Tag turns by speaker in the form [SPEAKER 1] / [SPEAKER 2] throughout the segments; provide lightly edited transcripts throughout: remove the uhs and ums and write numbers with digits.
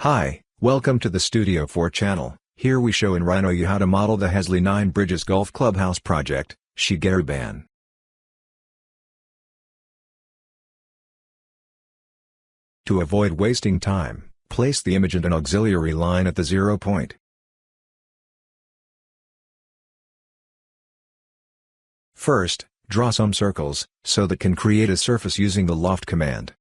[SPEAKER 1] Hi, welcome to the Studio 4 channel. Here we show in Rhino you how to model the Hesley 9 Bridges Golf Clubhouse project, Shigeruban. To avoid wasting time, place the image and an auxiliary line at the 0 point. First, draw some circles, so that can create a surface using the loft command.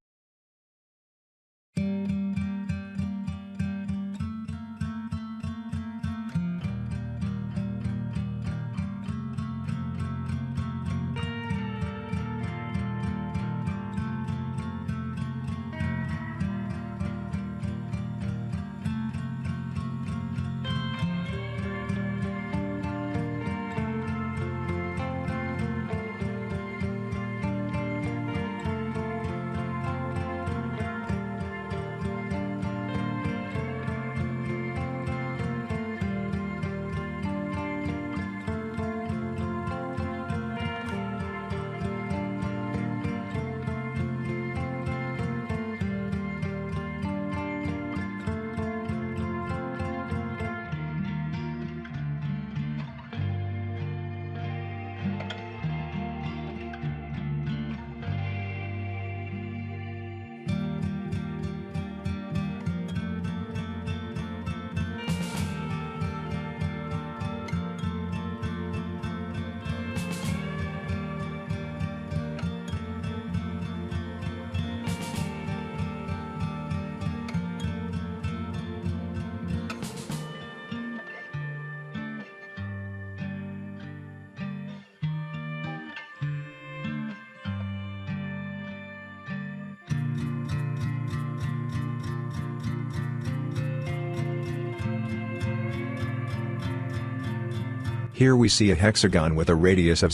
[SPEAKER 1] Here we see a hexagon with a radius of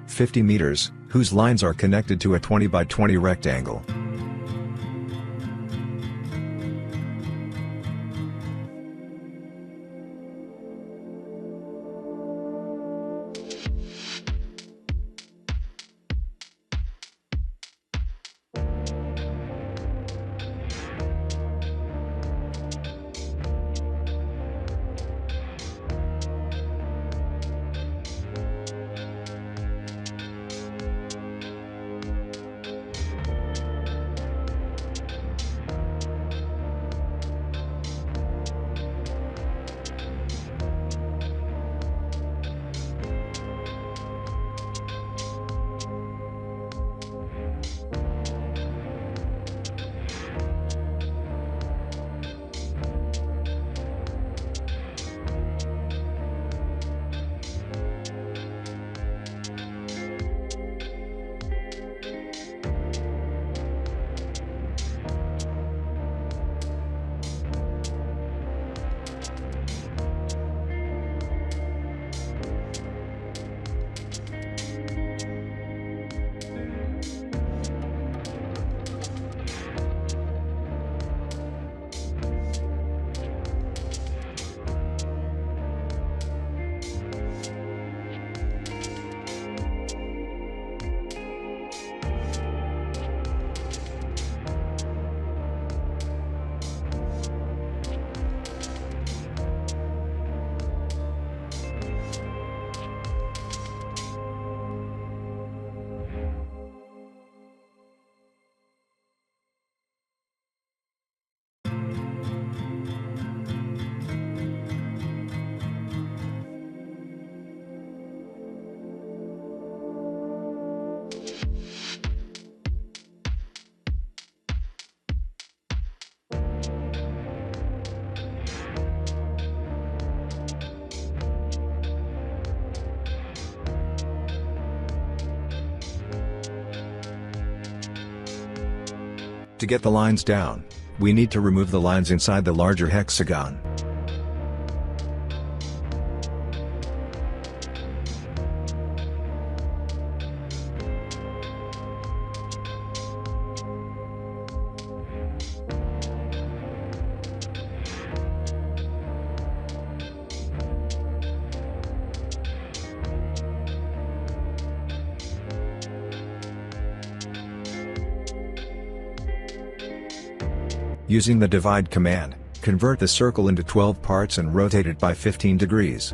[SPEAKER 1] 50 meters, whose lines are connected to a 20 by 20 rectangle. To get the lines down, we need to remove the lines inside the larger hexagon. Using the divide command, Convert the circle into 12 parts and rotate it by 15 degrees.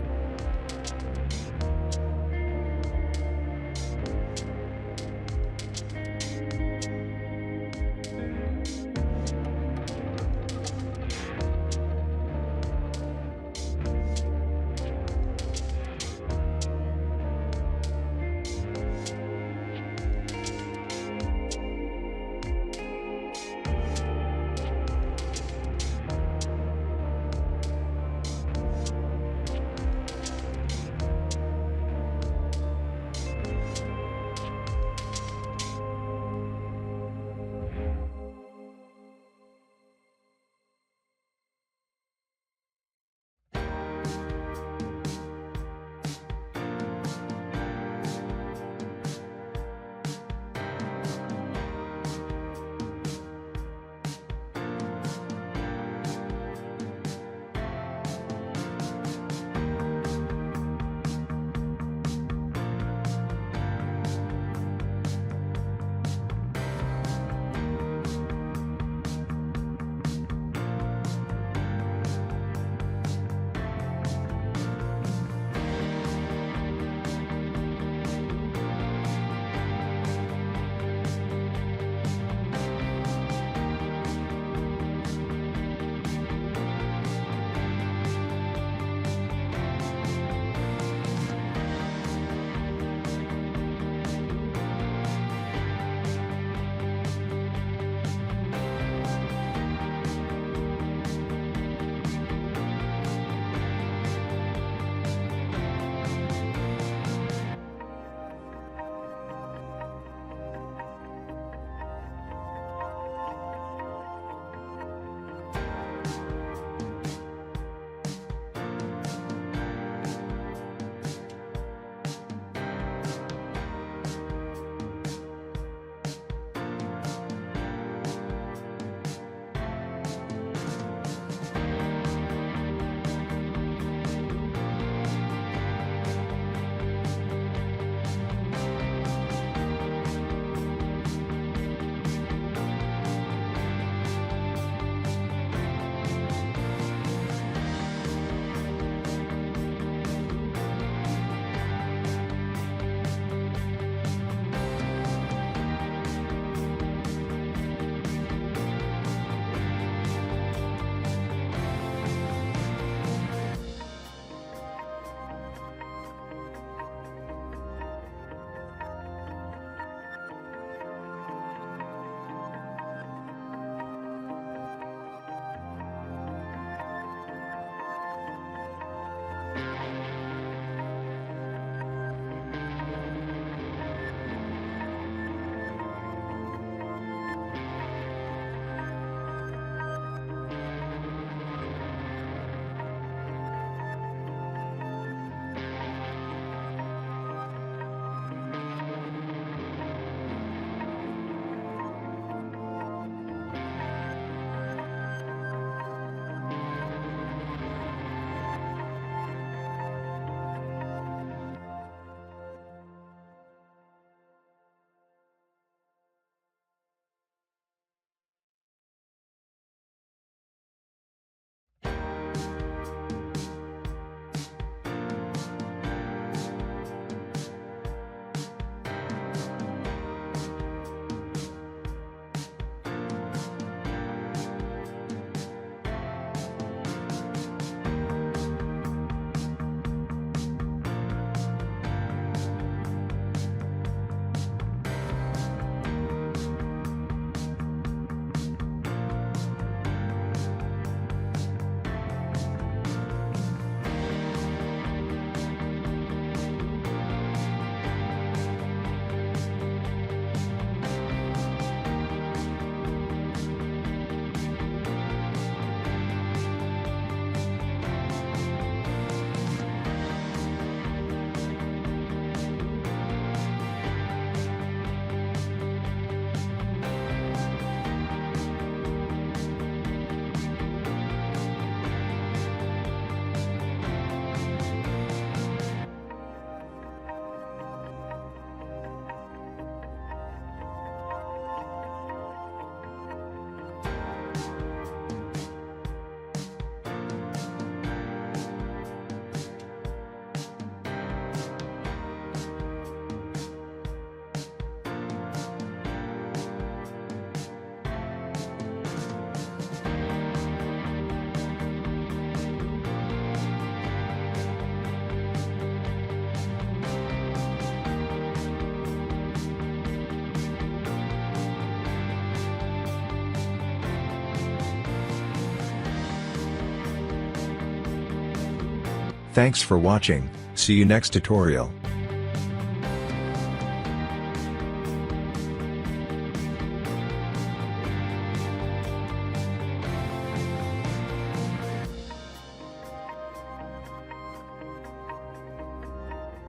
[SPEAKER 1] Thanks for watching, see you next tutorial.